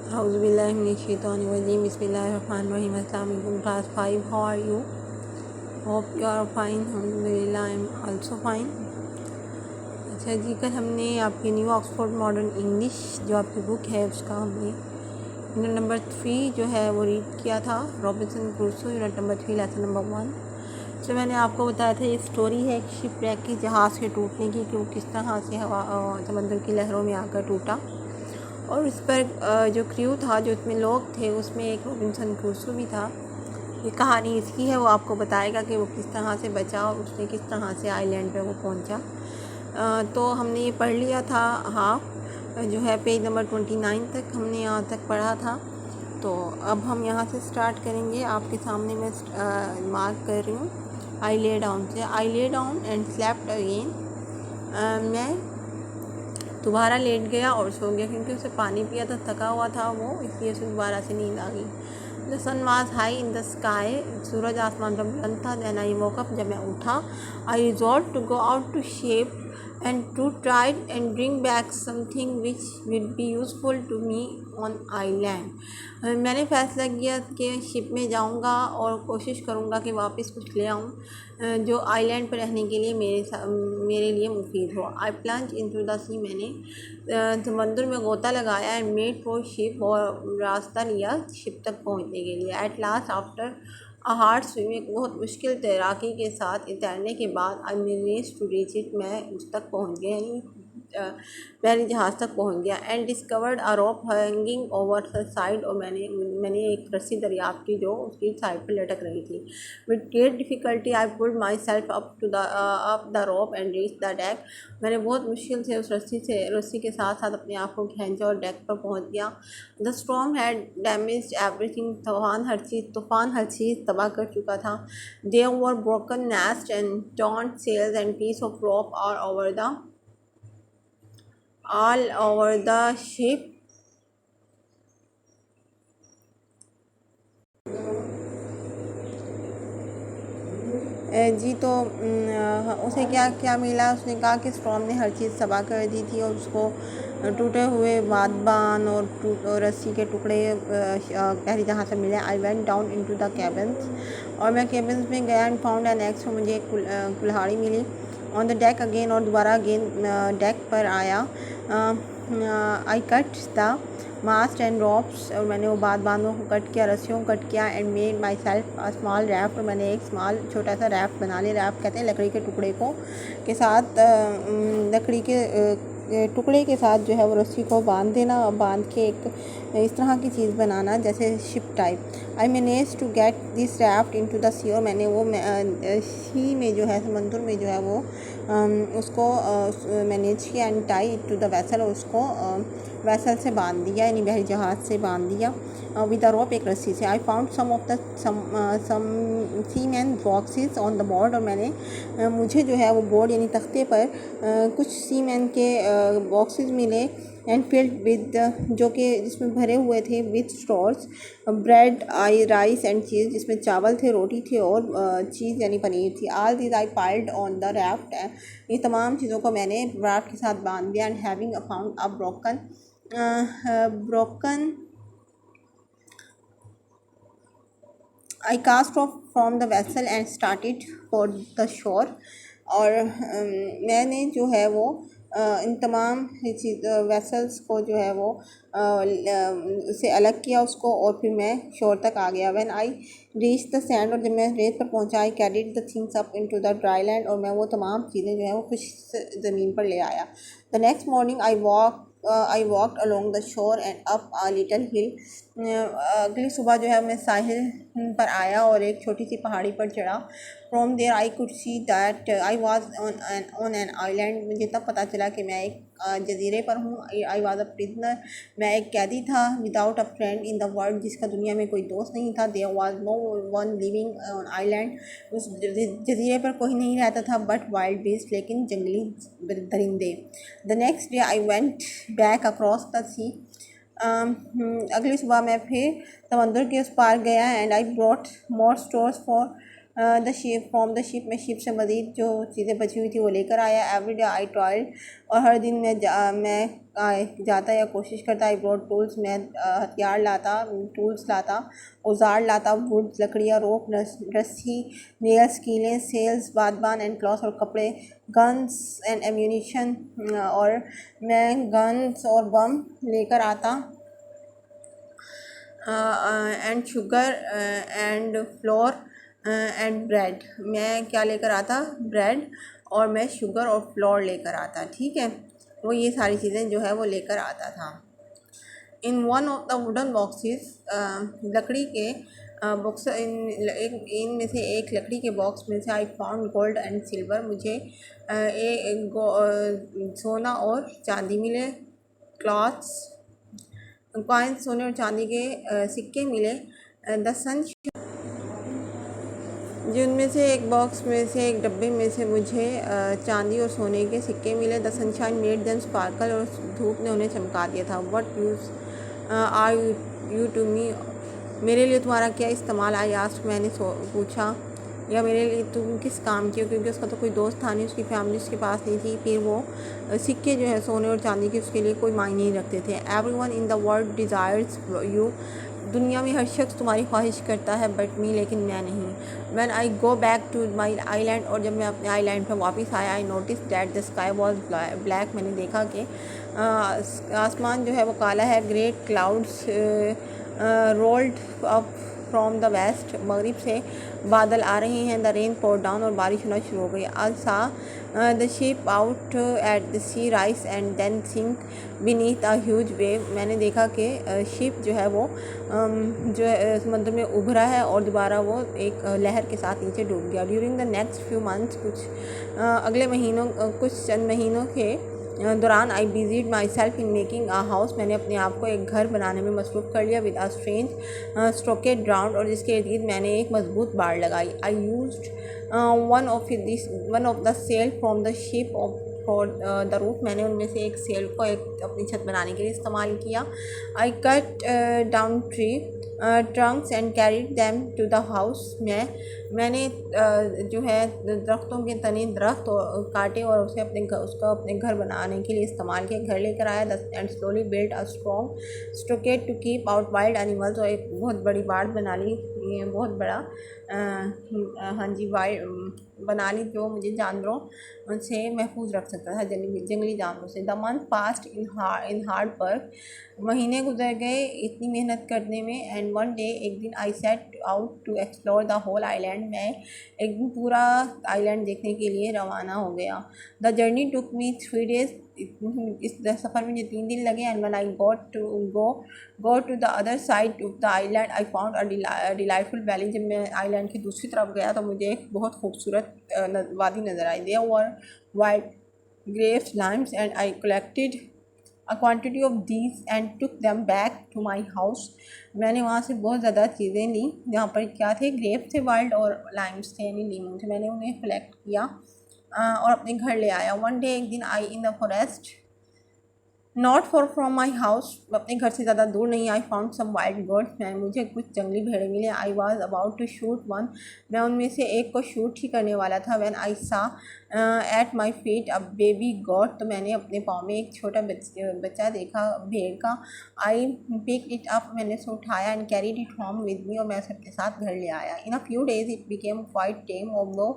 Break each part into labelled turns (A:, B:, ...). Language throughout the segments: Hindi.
A: Auzubillahiminash-shaytanir-rajim. Bismillahir-rahmanir-rahim. Assalamu alaikum class 5. How are you? Hope you are fine. Alhamdulillah, I am also fine. अच्छा जी, कल हमने आपकी न्यू ऑक्सफोर्ड मॉडर्न इंग्लिश जो आपकी बुक है उसका हमने यूनिट नंबर 3 जो है वो रीड किया था। Robinson Crusoe unit number 3 lesson number 1। जो मैंने आपको बताया था ये स्टोरी है एक शिपरैक की, जहाज़ के टूटने की, कि वो किस तरह से हवा समंदर की लहरों में आकर टूटा। और इस पर जो क्रू था, जो इसमें लोग थे, उसमें एक रॉबिन्सन क्रूसो भी था। ये कहानी इसकी है, वो आपको बताएगा कि वो किस तरह से बचा और उसने किस तरह से आइलैंड पे वो पहुंचा। तो हमने ये पढ़ लिया था हाफ जो है पेज नंबर 29 तक हमने यहाँ तक पढ़ा था। तो अब हम यहाँ से स्टार्ट करेंगे। आपके सामने मैं मार्क कर रही हूँ आई ले डाउन से। आई lay down and slept again. मैं दोबारा लेट गया और सो गया, क्योंकि उसे पानी पिया था, थका हुआ था वो, इसलिए उसे दोबारा से नींद आ गई। The sun was high in the sky. सूरज आसमान पर बुलंद था। Then I woke up. जब मैं उठा, I resolve to go out to ship and to try and bring back something which would be useful to me on island। मैंने फ़ैसला किया कि शिप में जाऊंगा और कोशिश करूंगा कि वापस कुछ ले आऊं जो आइलैंड पर रहने के लिए मेरे लिए मुफीद हो। आई प्लंज इनटू द सी। मैंने समंदर में गोता लगाया एंड मेड फॉर शिप, और रास्ता लिया शिप तक पहुंचने के लिए। At last after hard swimming, बहुत मुश्किल तैराकी के साथ तैरने के बाद, I managed to reach it, मैं उस तक पहुंच गया, यानी पहले जहाज़ तक पहुंच गया। And discovered a rope hanging over the side, और मैंने एक रस्सी दरियाफ्त की जो उसकी साइड पर लटक रही थी। With great difficulty I pulled my self up the rope and reach the deck. मैंने बहुत मुश्किल से उस रस्सी के साथ साथ अपने आप को खींचा और डेक पर पहुंच गया। The storm had damaged everything. तूफान हर चीज़ तबाह कर चुका था। There were broken nest and torn sails and piece of rope all over the ship। जी तो उसे क्या क्या मिला? उसने कहा कि स्टॉर्म ने हर चीज़ तबाह कर दी थी और उसको टूटे हुए बादबान और रस्सी के टुकड़े पहली जहाँ से मिले। I went down into the cabins, और मैं कैबिन्स में गया एंड फाउंड एन एक्स। मुझे एक कुल्हाड़ी मिली। ऑन द डेक अगेन, और दोबारा अगेन डेक पर आया। I cut the mast and ropes, और मैंने वो बांधों को कट किया, रस्सियों को कट किया। And made my self a small raft, और मैंने एक छोटा सा रैफ्ट बना लिया। रैफ्ट कहते हैं लकड़ी के टुकड़े को के साथ लकड़ी के टुकड़े के साथ जो है वो रस्सी को बांध देना, और बांध के एक इस तरह की चीज़ बनाना जैसे ship type. I manage to get this raft into the sea, और मैंने वो सी में जो है समंदर में जो है वो उसको मैनेज किया। And tie to the vessel, और उसको वेसल से बांध दिया, यानी बहरी जहाज़ से बांध दिया विद अ रोप, एक रस्सी से। I found some of the some seaman boxes on the board, और मुझे जो है वो बोर्ड यानी तख्ते पर कुछ सीमैन के बॉक्सेस मिले। एंड फिल्ड विद, जो कि जिसमें भरे हुए थे with stores bread rice and cheese, जिसमें चावल थे, रोटी थी और चीज़ यानी पनीर थी। All this I piled on the raft, ये तमाम चीज़ों को मैंने राफ्ट के साथ बांध दिया। And having found a broken I cast off from the vessel and started for the shore, और मैंने जो है वो इन तमाम वेसल्स को जो है वो उससे अलग किया उसको, और फिर मैं शोर तक आ गया। When I reach the sand, और जब मैं रेत पर पहुंचा, I carried the things up into the dry land, और मैं वो तमाम चीज़ें जो है वो खुश ज़मीन पर ले आया। The next morning I walked along the shore and up a little hill. अगली सुबह जो है मैं साहिल पर आया और एक छोटी सी पहाड़ी पर चढ़ा। From there I could see that I was on an island. मुझे तब पता चला कि मैं एक जजीरे पर हूँ। आई वाज अ प्रिजनर, मैं एक कैदी था। Without a friend in the world, जिसका दुनिया में कोई दोस्त नहीं था। There was no one living on island, उस जजीरे पर कोई नहीं रहता था बट वाइल्ड बीस्ट, लेकिन जंगली दरिंदे। The next day I went back across the sea. अगली सुबह मैं फिर समंदर के उस पार गया। And I brought more stores for the ship from the ship, मैं शिप से मज़ीद जो चीज़ें बची हुई थी वो लेकर आया। एवरी डे आई टॉयल्ड, और हर दिन मैं जाता या कोशिश करता। आई ब्रॉड टूल्स, मैं हथियार लाता, टूल्स लाता, औजार लाता, वुड लकड़ियाँ, रोप, रस्सी, नेल्स, कीलें, सेल्स, बादबान एंड क्लॉथ और कपड़े, गन्स एंड एम्यूनिशन, और मैं गन्स और बम लेकर आता। And sugar and floor and bread, मैं क्या लेकर आता? ब्रेड, और मैं शुगर और फ्लोर लेकर आता। ठीक है, वो ये सारी चीज़ें जो है वो लेकर आता था। In one of the wooden boxes, लकड़ी के बॉक्स, इनमें से एक लकड़ी के बॉक्स में से I found gold and silver, मुझे सोना और चांदी मिले। क्लॉथ्स, कॉइन्स, सोने और चांदी के सिक्के मिले। द सन, जिनमें से एक बॉक्स में से, एक डब्बे में से मुझे चांदी और सोने के सिक्के मिले। The sunshine made them sparkle, और धूप ने उन्हें चमका दिया था। What use are you to me, मेरे लिए तुम्हारा क्या इस्तेमाल? आई आस्क्ड, मैंने पूछा, या मेरे लिए तुम किस काम की हो? क्योंकि उसका तो कोई दोस्त था नहीं, उसकी फैमिली उसके पास नहीं थी। फिर वो सिक्के जो है सोने और चांदी के, उसके लिए कोई मायने नहीं रखते थे। Everyone in the world desires you, दुनिया में हर शख्स तुम्हारी ख्वाहिश करता है, बट मी, लेकिन मैं नहीं। When I go back to my island, और जब मैं अपने आईलैंड पर वापस आया, I notice that the sky was black, मैंने देखा कि आसमान जो है वो काला है। Great clouds rolled up from the west, मगरिब से बादल आ रहे हैं। द रेन पोर डाउन, और बारिश होना शुरू हो गई। I saw the ship out at the sea rise and then sink beneath a huge wave, मैंने देखा कि शिप जो है वो जो है समुद्र में उभरा है और दोबारा वो एक लहर के साथ नीचे डूब गया। During the next few months, अगले महीनों, कुछ चंद महीनों के दौरान, I busied myself in making a house, मैंने अपने आप को एक घर बनाने में मसरूफ़ कर लिया। With a strange stockade ground, और जिसके इर्द गिर्द मैंने एक मजबूत बाड़ लगाई। I used one of the sail from the ship for the roof, मैंने उनमें से एक सेल को एक अपनी छत बनाने के लिए इस्तेमाल किया। I cut down tree trunks and carried them to the house, मैंने जो है दरख्तों के तने दरख्त काटे और उसे उसका अपने घर बनाने के लिए इस्तेमाल किया। घर लेकर आया। And slowly build a strong stockade to keep out wild animals, और एक बहुत बड़ी बाड़ बना ली, बहुत बड़ा हाँ जी बना ली जो मुझे जानवरों से महफूज रख सकता था, जंगली जानवरों से। The month past in hard work, महीने गुजर गए इतनी मेहनत करने में। एंड वन डे, एक दिन, I set out to explore the whole island, मैं एक दिन पूरा आइलैंड देखने के लिए रवाना हो गया। The journey took me 3 days, इस सफ़र में मुझे 3 दिन लगे। And when I go to the other side of the island, I found a delightful valley, जब मैं आइलैंड की दूसरी तरफ गया तो मुझे एक बहुत खूबसूरत वादी नज़र आई। There were white grapes, limes, and I collected a quantity of these and took them back to my house. मैंने वहाँ से बहुत ज़्यादा चीज़ें ली, जहाँ पर क्या थे, ग्रेप्स थे वाइल्ड, और लाइम्स थे यानी लीमू थे। मैंने उन्हें कलेक्ट किया और अपने घर ले आया। वन डे, एक दिन, I in the forest not far from my house, अपने घर से ज़्यादा दूर नहीं। I found some wild birds, मैं मुझे कुछ जंगली भेड़ें मिले। I was about to shoot one, मैं उनमें से एक को शूट ही करने वाला था। व्हेन आई सा at my feet a baby got, तो मैंने अपने पाँव में एक छोटा बच्चा देखा भेड़ का। आई पिक इट अप, मैंने उसे उठाया। And carried it home with me, और मैं सबके साथ घर ले आया। In a few days it became quite tame, और वो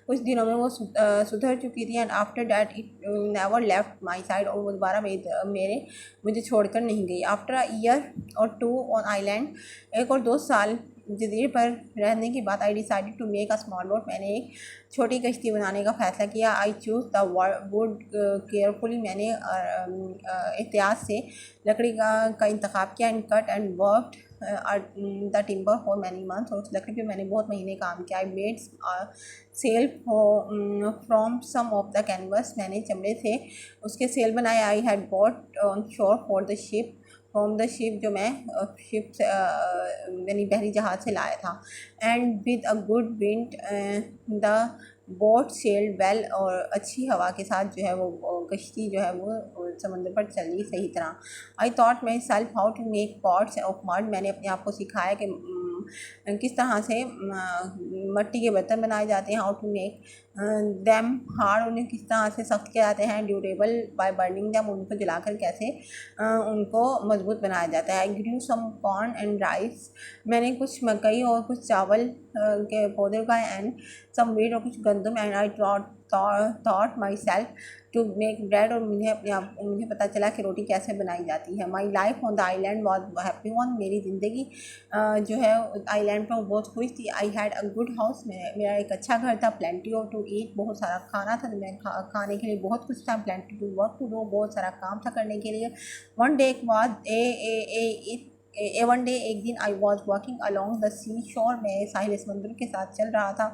A: कुछ दिनों में वो सुधर चुकी थी। And after that it never left my side, और वो दोबारा मुझे छोड़कर नहीं गई। आफ्टर अ ईयर और 2 ऑन आइलैंड, 1 और 2 साल जजीरे पर रहने के बाद, I decided to make a small boat, मैंने एक छोटी कश्ती बनाने का फ़ैसला किया। I choose the wood carefully, मैंने एहतियात से लकड़ी का इंतखाब किया। And cut and worked the timber for many months, और उस लकड़ी पे मैंने बहुत महीने काम किया। I made sail from some of the canvas, मैंने चमड़े से उसके सेल बनाए। I had bought on shore for the ship from the ship, जो मैं शिप से यानी बहरी जहाज़ से लाया था। And with a good wind the boat sailed well, और अच्छी हवा के साथ जो है वो कश्ती जो है वो समंदर पर चली सही तरह। I thought myself how to make pots of mud, मैंने अपने आप को सिखाया कि किस तरह से मिट्टी के बर्तन बनाए जाते हैं, how to make them hard, उन्हें किस तरह से सख्त किया जाते हैं, ड्यूरेबल बाय बर्निंग दैम, उनको जलाकर कैसे उनको मजबूत बनाया जाता है। आई ग्रू सम कॉर्न एंड राइस, मैंने कुछ मकई और कुछ चावल के पौधे उगाए, एंड सम वीट और कुछ गंदम, and I thought myself to make bread, और मुझे पता चला कि रोटी कैसे बनाई जाती है। My life on the island was happy one, मेरी ज़िंदगी जो है आइलैंड पर बहुत खुश थी। I had a good house, मेरा एक अच्छा घर था। प्लेंटी ऑफ टू ईट, बहुत सारा खाना था, मैं खाने के लिए बहुत कुछ था। Plenty to work to do, बहुत सारा काम था करने के लिए। वन डे वन डे एक दिन I was walking along the sea shore, मैं साहिल समुद्र के साथ चल रहा था।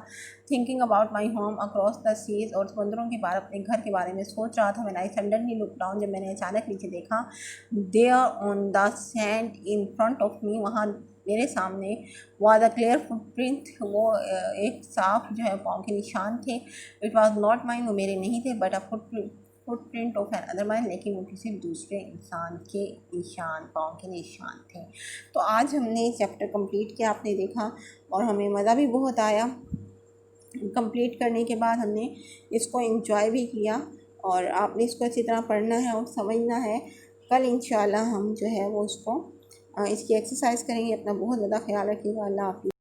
A: Thinking about my home across the seas, और समुद्रों के बारे अपने घर के बारे में सोच रहा था। मैंने आई सडनली लुक डाउन, जब मैंने अचानक नीचे देखा, there on the sand in front of me, वहाँ मेरे सामने वॉज अ क्लियर फुटप्रिंट, वो एक साफ जो है पाँव के निशान थे। इट वॉज नॉट माइन, वो मेरे नहीं थे, but a footprint of another man, लेकिन वो किसी दूसरे इंसान के निशान, पाँव के निशान थे। तो आज हमने चैप्टर कंप्लीट किया, आपने देखा, और हमें मज़ा भी बहुत आया। कंप्लीट करने के बाद हमने इसको एंजॉय भी किया, और आपने इसको अच्छी तरह पढ़ना है और समझना है। कल इंशाल्लाह हम जो है वो इसको इसकी एक्सरसाइज करेंगे। अपना बहुत ज़्यादा ख्याल रखिएगा। अल्लाह हाफ़िज़।